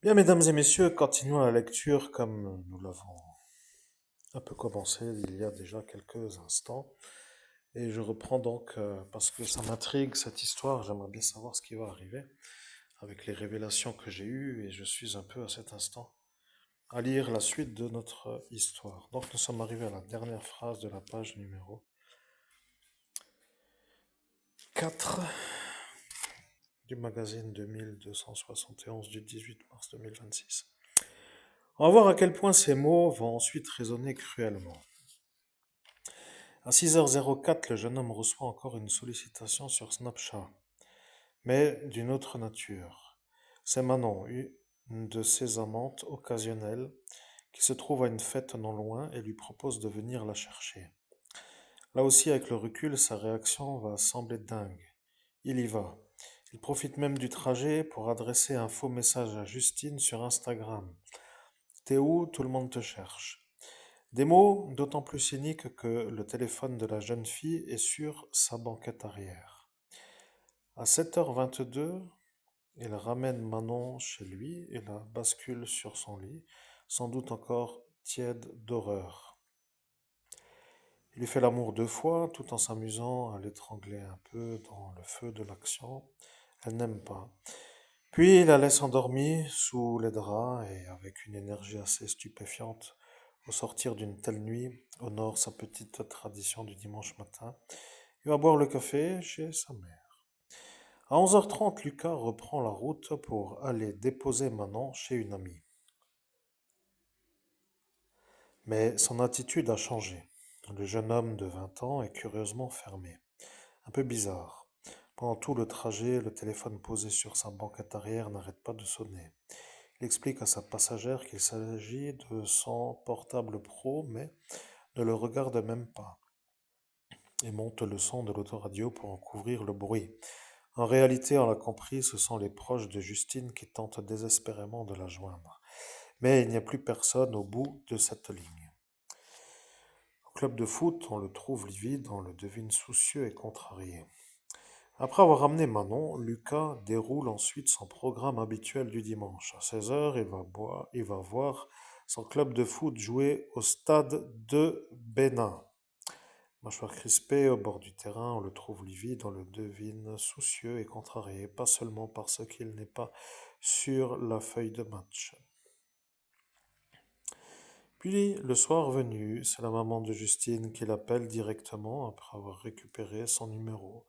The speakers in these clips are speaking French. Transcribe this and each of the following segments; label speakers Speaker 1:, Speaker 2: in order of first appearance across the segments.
Speaker 1: Bien, mesdames et messieurs, continuons la lecture comme nous l'avons un peu commencé il y a déjà quelques instants. Et je reprends donc parce que ça m'intrigue cette histoire, j'aimerais bien savoir ce qui va arriver avec les révélations que j'ai eues et je suis un peu à cet instant à lire la suite de notre histoire. Donc nous sommes arrivés à la dernière phrase de la page numéro 4 du magazine 2271 du 18 mars 2026. On va voir à quel point ces mots vont ensuite résonner cruellement. À 6h04, le jeune homme reçoit encore une sollicitation sur Snapchat, mais d'une autre nature. C'est Manon, une de ses amantes occasionnelles, qui se trouve à une fête non loin et lui propose de venir la chercher. Là aussi, avec le recul, sa réaction va sembler dingue. Il y va. Il profite même du trajet pour adresser un faux message à Justine sur Instagram. T'es où? Tout le monde te cherche. Des mots d'autant plus cyniques que le téléphone de la jeune fille est sur sa banquette arrière. À 7h22, il ramène Manon chez lui et la bascule sur son lit, sans doute encore tiède d'horreur. Il lui fait l'amour 2 fois, tout en s'amusant à l'étrangler un peu dans le feu de l'action. Elle n'aime pas. Puis il la laisse endormie sous les draps et avec une énergie assez stupéfiante, au sortir d'une telle nuit, honore sa petite tradition du dimanche matin. Il va boire le café chez sa mère. À 11h30, Lucas reprend la route pour aller déposer Manon chez une amie. Mais son attitude a changé. Le jeune homme de 20 ans est curieusement fermé. Un peu bizarre. Pendant tout le trajet, le téléphone posé sur sa banquette arrière n'arrête pas de sonner. Il explique à sa passagère qu'il s'agit de son portable pro, mais ne le regarde même pas, et monte le son de l'autoradio pour en couvrir le bruit. En réalité, on l'a compris, ce sont les proches de Justine qui tentent désespérément de la joindre. Mais il n'y a plus personne au bout de cette ligne. Au club de foot, on le trouve livide, on le devine soucieux et contrarié. Après avoir ramené Manon, Lucas déroule ensuite son programme habituel du dimanche. À 16h, il va voir son club de foot jouer au stade de Bénin. Mâchoire crispée au bord du terrain, on le trouve livide, on le devine soucieux et contrarié, pas seulement parce qu'il n'est pas sur la feuille de match. Puis, le soir venu, c'est la maman de Justine qui l'appelle directement après avoir récupéré son numéro.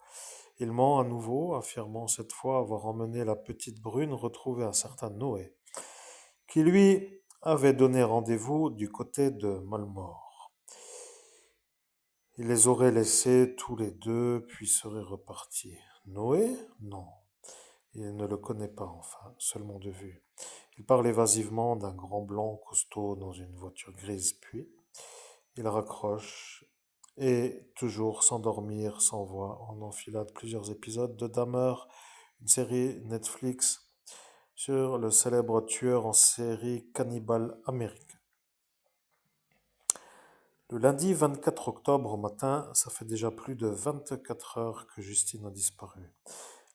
Speaker 1: Il ment à nouveau, affirmant cette fois avoir emmené la petite brune retrouver un certain Noé, qui lui avait donné rendez-vous du côté de Malmort. Il les aurait laissés tous les deux, puis serait reparti. Noé? Non. Il ne le connaît pas, enfin, seulement de vue. Il parle évasivement d'un grand blanc costaud dans une voiture grise, puis il raccroche et, toujours sans dormir, s'envoie en enfilade plusieurs épisodes de Dahmer, une série Netflix sur le célèbre tueur en série cannibale américain. Le lundi 24 octobre au matin, ça fait déjà plus de 24 heures que Justine a disparu.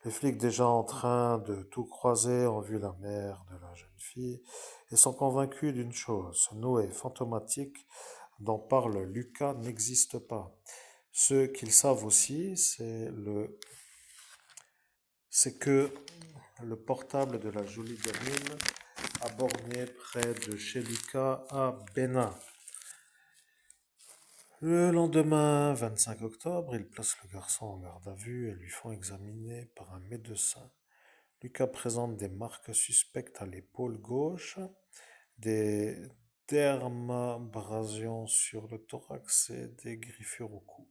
Speaker 1: Les flics déjà en train de tout croiser ont vu la mère de la jeune fille et sont convaincus d'une chose, ce Noé fantomatique dont parle Lucas n'existe pas. Ce qu'ils savent aussi, c'est que le portable de la jolie gamine a borné près de chez Lucas à Bénin. Le lendemain 25 octobre, ils placent le garçon en garde à vue et lui font examiner par un médecin. Lucas présente des marques suspectes à l'épaule gauche, des dermabrasions sur le thorax et des griffures au cou.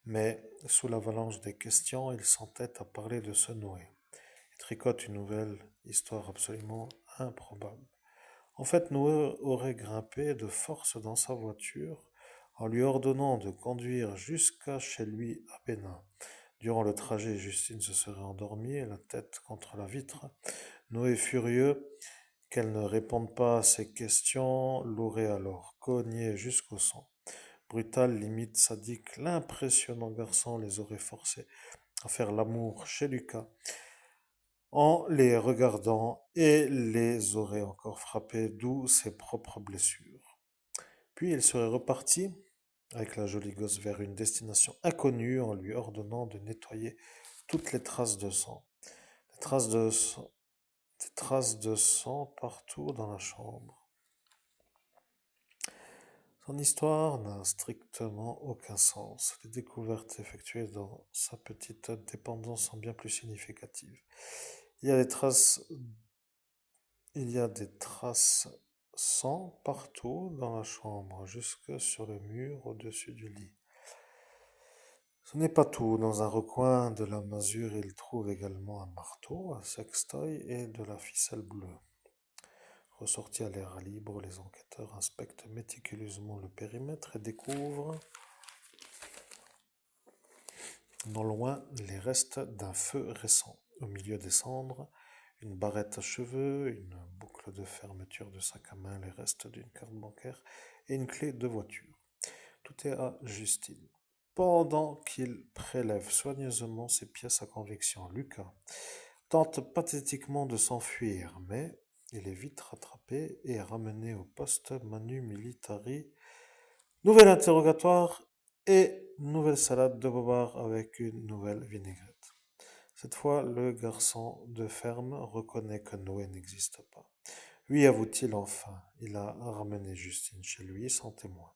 Speaker 1: Mais, sous l'avalanche des questions, il s'entête à parler de ce Noé. Il tricote une nouvelle histoire absolument improbable. En fait, Noé aurait grimpé de force dans sa voiture en lui ordonnant de conduire jusqu'à chez lui à Bénin. Durant le trajet, Justine se serait endormie, la tête contre la vitre. Noé, furieux qu'elle ne réponde pas à ses questions, l'aurait alors cogné jusqu'au sang. Brutal, limite sadique, l'impressionnant garçon les aurait forcés à faire l'amour chez Lucas en les regardant et les aurait encore frappés, d'où ses propres blessures. Puis il serait reparti avec la jolie gosse vers une destination inconnue en lui ordonnant de nettoyer toutes les traces de sang. Des traces de sang, des traces de sang partout dans la chambre. Son histoire n'a strictement aucun sens. Les découvertes effectuées dans sa petite dépendance sont bien plus significatives. Il y a des traces, il y a des traces sang partout dans la chambre, jusque sur le mur au-dessus du lit. Ce n'est pas tout. Dans un recoin de la masure, il trouve également un marteau, un sextoy et de la ficelle bleue. Ressortis à l'air libre, les enquêteurs inspectent méticuleusement le périmètre et découvrent non loin les restes d'un feu récent. Au milieu des cendres, une barrette à cheveux, une boucle de fermeture de sac à main, les restes d'une carte bancaire et une clé de voiture. Tout est à Justine. Pendant qu'il prélève soigneusement ses pièces à conviction, Lucas tente pathétiquement de s'enfuir, mais il est vite rattrapé et ramené au poste Manu Militari. Nouvel interrogatoire et nouvelle salade de bobard avec une nouvelle vinaigrette. Cette fois, le garçon de ferme reconnaît que Noé n'existe pas. Oui, avoue-t-il enfin, il a ramené Justine chez lui sans témoin.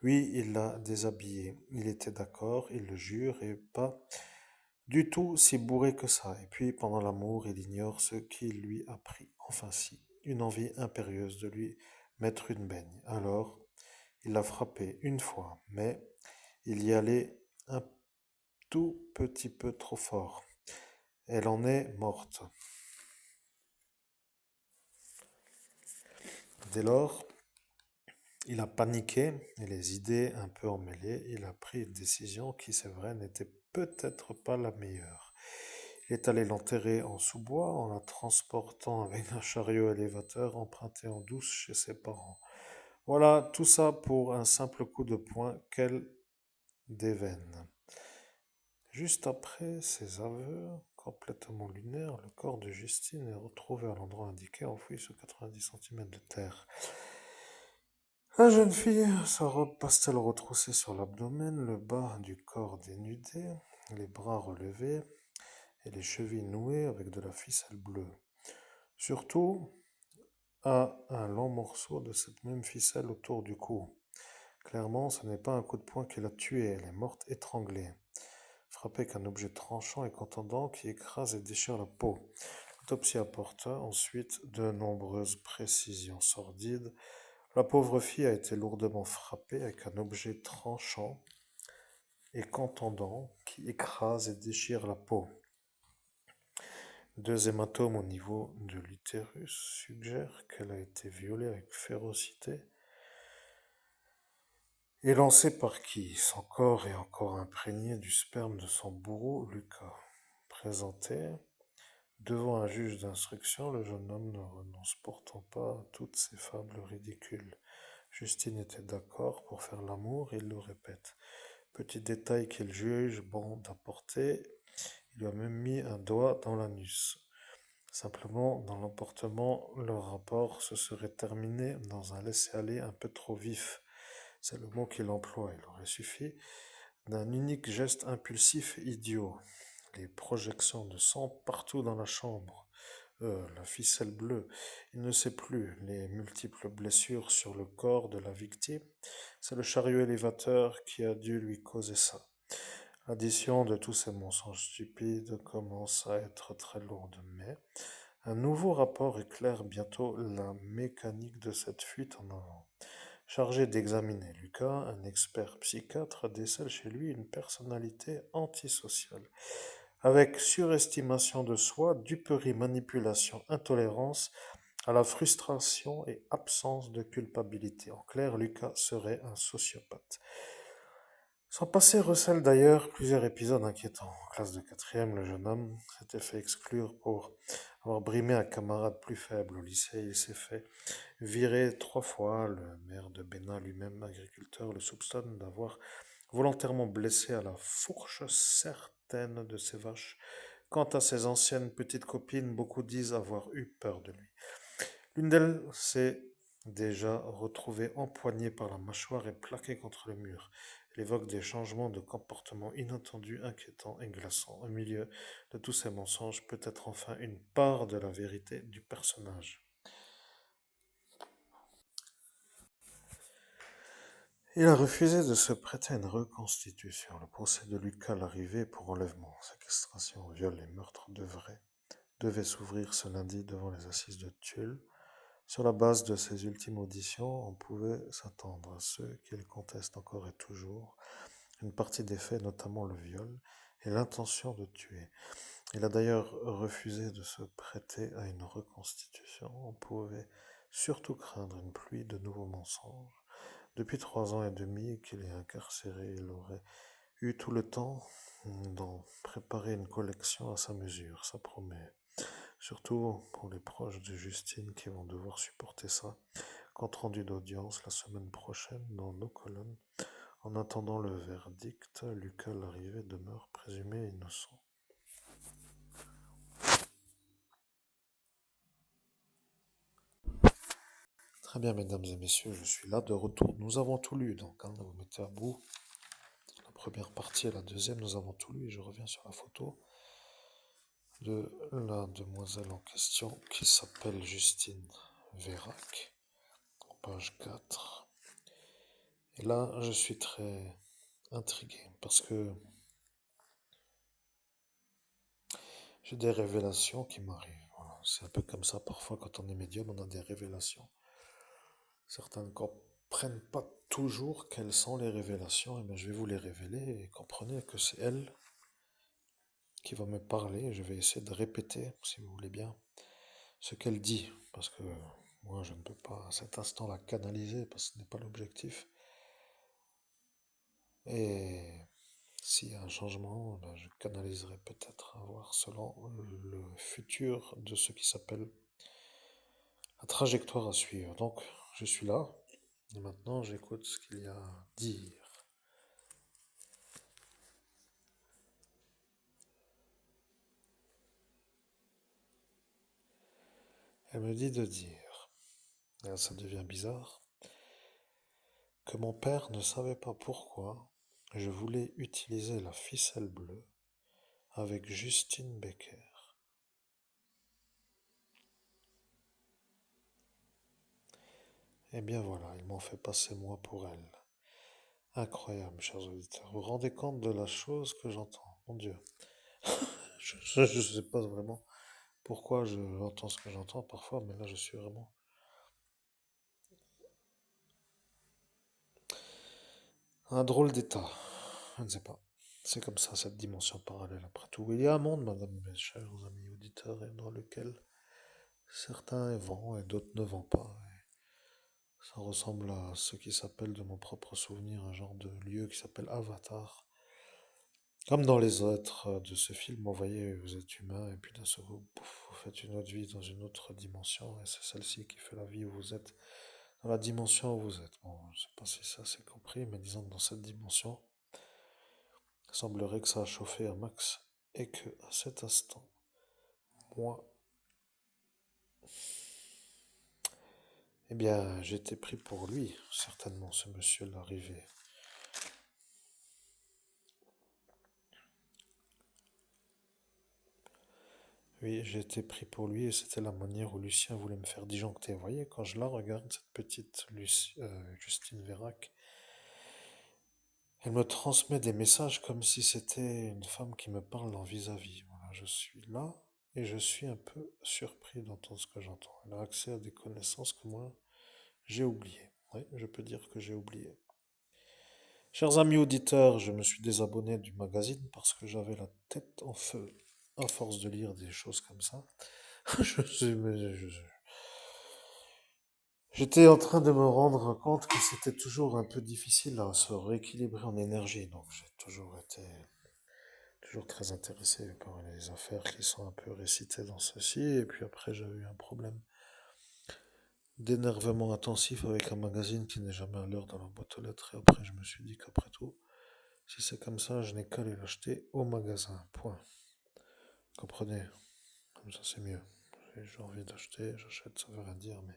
Speaker 1: Oui, il l'a déshabillée. Il était d'accord, il le jure, et pas du tout si bourré que ça. Et puis, pendant l'amour, il ignore ce qu'il lui a pris. Enfin si, une envie impérieuse de lui mettre une baigne. Alors, il l'a frappée une fois, mais il y allait un tout petit peu trop fort. Elle en est morte. Dès lors, il a paniqué et les idées un peu emmêlées, il a pris une décision qui, c'est vrai, n'était peut-être pas la meilleure. Il est allé l'enterrer en sous-bois en la transportant avec un chariot élévateur emprunté en douce chez ses parents. Voilà, tout ça pour un simple coup de poing, quel déveine. Juste après ces aveux complètement lunaires, le corps de Justine est retrouvé à l'endroit indiqué, enfoui sous 90 cm de terre. La jeune fille, sa robe pastel retroussée sur l'abdomen, le bas du corps dénudé, les bras relevés et les chevilles nouées avec de la ficelle bleue. Surtout, un long morceau de cette même ficelle autour du cou. Clairement, ce n'est pas un coup de poing qui l'a tuée, elle est morte étranglée, frappée qu'un objet tranchant et contondant qui écrase et déchire la peau. L'autopsie apporte ensuite de nombreuses précisions sordides. La pauvre fille a été lourdement frappée avec un objet tranchant et contondant qui écrase et déchire la peau. 2 hématomes au niveau de l'utérus suggèrent qu'elle a été violée avec férocité. Et lancée par qui? Son corps est encore imprégné du sperme de son bourreau, Lucas. Présenté devant un juge d'instruction, le jeune homme ne renonce pourtant pas à toutes ces fables ridicules. Justine était d'accord pour faire l'amour, il le répète. Petit détail qu'il juge bon d'apporter, il lui a même mis un doigt dans l'anus. Simplement, dans l'emportement, leur rapport se serait terminé dans un laisser-aller un peu trop vif. C'est le mot qu'il emploie. Il aurait suffi d'un unique geste impulsif et idiot. Les projections de sang partout dans la chambre. La ficelle bleue. Il ne sait plus. Les multiples blessures sur le corps de la victime. C'est le chariot élévateur qui a dû lui causer ça. L'addition de tous ces mensonges stupides commence à être très lourde, mais un nouveau rapport éclaire bientôt la mécanique de cette fuite en avant. Chargé d'examiner Lucas, un expert psychiatre décèle chez lui une personnalité antisociale, avec surestimation de soi, duperie, manipulation, intolérance à la frustration et absence de culpabilité. En clair, Lucas serait un sociopathe. Son passé recèle d'ailleurs plusieurs épisodes inquiétants. En classe de quatrième, le jeune homme s'était fait exclure pour avoir brimé un camarade plus faible. Au lycée, il s'est fait virer 3 fois. Le maire de Bénin, lui-même agriculteur, le soupçonne d'avoir volontairement blessé à la fourche certaines de ses vaches Quant à ses anciennes petites copines, beaucoup disent avoir eu peur de lui. L'une d'elles s'est déjà retrouvée empoignée par la mâchoire et plaquée contre le mur. Elle évoque des changements de comportement inattendus, inquiétants et glaçants. Au milieu de tous ces mensonges, peut-être enfin une part de la vérité du personnage. Il a refusé de se prêter à une reconstitution. Le procès de Lucas Larrivé pour enlèvement, séquestration, viol et meurtre devait s'ouvrir ce lundi devant les assises de Tulle. Sur la base de ces ultimes auditions, on pouvait s'attendre à ceux qu'il conteste encore et toujours une partie des faits, notamment le viol et l'intention de tuer. Il a d'ailleurs refusé de se prêter à une reconstitution. On pouvait surtout craindre une pluie de nouveaux mensonges. Depuis 3 ans et demi qu'il est incarcéré, il aurait eu tout le temps d'en préparer une collection à sa mesure, ça promet. Surtout pour les proches de Justine qui vont devoir supporter ça. Compte rendu d'audience la semaine prochaine dans nos colonnes. En attendant le verdict, Lucas Larrivé demeure présumé innocent. Très bien, mesdames et messieurs, je suis là de retour. Nous avons tout lu, donc vous mettez à bout la première partie et la deuxième, nous avons tout lu et je reviens sur la photo de la demoiselle en question qui s'appelle Justine Vérac, page 4. Et là, je suis très intrigué parce que j'ai des révélations qui m'arrivent. Voilà. C'est un peu comme ça parfois quand on est médium, on a des révélations. Certains ne comprennent pas toujours quelles sont les révélations, et bien je vais vous les révéler et comprenez que c'est elle qui va me parler. Je vais essayer de répéter, si vous voulez bien, ce qu'elle dit, parce que moi je ne peux pas à cet instant la canaliser, parce que ce n'est pas l'objectif. Et s'il y a un changement, ben, je canaliserai peut-être à voir selon le futur de ce qui s'appelle la trajectoire à suivre. Donc je suis là, et maintenant j'écoute ce qu'il y a à dire. Elle me dit de dire, et là ça devient bizarre, que mon père ne savait pas pourquoi je voulais utiliser la ficelle bleue avec Justine Becker. Eh bien voilà, ils m'ont fait passer moi pour elle. Incroyable, chers auditeurs. Vous vous rendez compte de la chose que j'entends? Mon Dieu. Je ne sais pas vraiment pourquoi j'entends ce que j'entends parfois, mais là je suis vraiment... Un drôle d'état. Je ne sais pas. C'est comme ça, cette dimension parallèle après tout. Il y a un monde, madame, mes chers amis auditeurs, dans lequel certains vont et d'autres ne vont pas. Et ça ressemble à ce qui s'appelle, de mon propre souvenir, un genre de lieu qui s'appelle Avatar. Comme dans les êtres de ce film, vous voyez, vous êtes humain, et puis d'un seul coup, pouf, vous faites une autre vie dans une autre dimension, et c'est celle-ci qui fait la vie où vous êtes, dans la dimension où vous êtes. Bon, je ne sais pas si ça c'est compris, mais disons que dans cette dimension, il semblerait que ça a chauffé un max, et que à cet instant, moi, eh bien, j'étais pris pour lui, certainement, ce monsieur l'arrivée. Oui, j'ai été pris pour lui et c'était la manière où Lucien voulait me faire disjoncter. Vous voyez, quand je la regarde, cette petite Justine Vérac, elle me transmet des messages comme si c'était une femme qui me parle en vis-à-vis. Voilà, je suis là et je suis un peu surpris d'entendre ce que j'entends. Elle a accès à des connaissances que moi, j'ai oubliées. Oui, je peux dire que j'ai oublié. Chers amis auditeurs, je me suis désabonné du magazine parce que j'avais la tête en feu à force de lire des choses comme ça. J'étais en train de me rendre compte que c'était toujours un peu difficile à se rééquilibrer en énergie, donc j'ai toujours été très intéressé par les affaires qui sont un peu récitées dans ceci, et puis après j'ai eu un problème d'énervement intensif avec un magazine qui n'est jamais à l'heure dans la boîte aux lettres, et après je me suis dit qu'après tout, si c'est comme ça, je n'ai qu'à aller l'acheter au magasin, point. Comprenez? Comme ça, c'est mieux. Si j'ai envie d'acheter, j'achète, ça veut rien dire, mais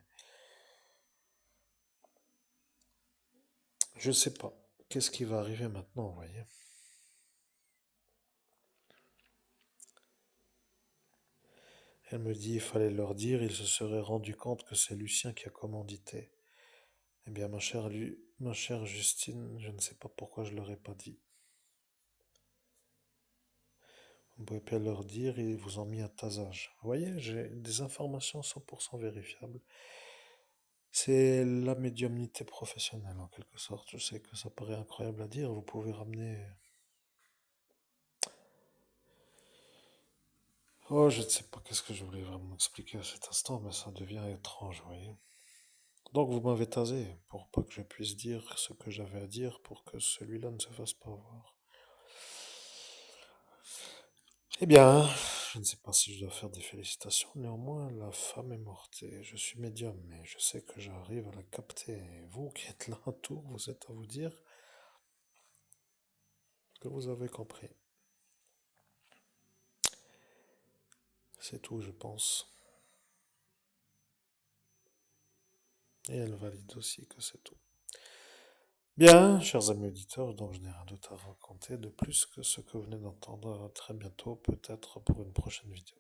Speaker 1: je sais pas. Qu'est-ce qui va arriver maintenant, vous voyez? Elle me dit, il fallait leur dire, ils se seraient rendu compte que c'est Lucien qui a commandité. Eh bien, ma chère Justine, je ne sais pas pourquoi je leur ai pas dit. Vous pouvez pas leur dire, ils vous ont mis à tasage. Vous voyez, j'ai des informations 100% vérifiables. C'est la médiumnité professionnelle, en quelque sorte. Je sais que ça paraît incroyable à dire, vous pouvez ramener... Oh, je ne sais pas qu'est-ce que je voulais vraiment expliquer à cet instant, mais ça devient étrange, vous voyez. Donc vous m'avez tasé pour pas que je puisse dire ce que j'avais à dire pour que celui-là ne se fasse pas voir. Eh bien, je ne sais pas si je dois faire des félicitations, néanmoins la femme est morte et je suis médium, mais je sais que j'arrive à la capter. Et vous qui êtes là autour, vous êtes à vous dire que vous avez compris. C'est tout, je pense. Et elle valide aussi que c'est tout. Bien, chers amis auditeurs, donc je n'ai rien d'autre à raconter de plus que ce que vous venez d'entendre. À très bientôt, peut-être pour une prochaine vidéo.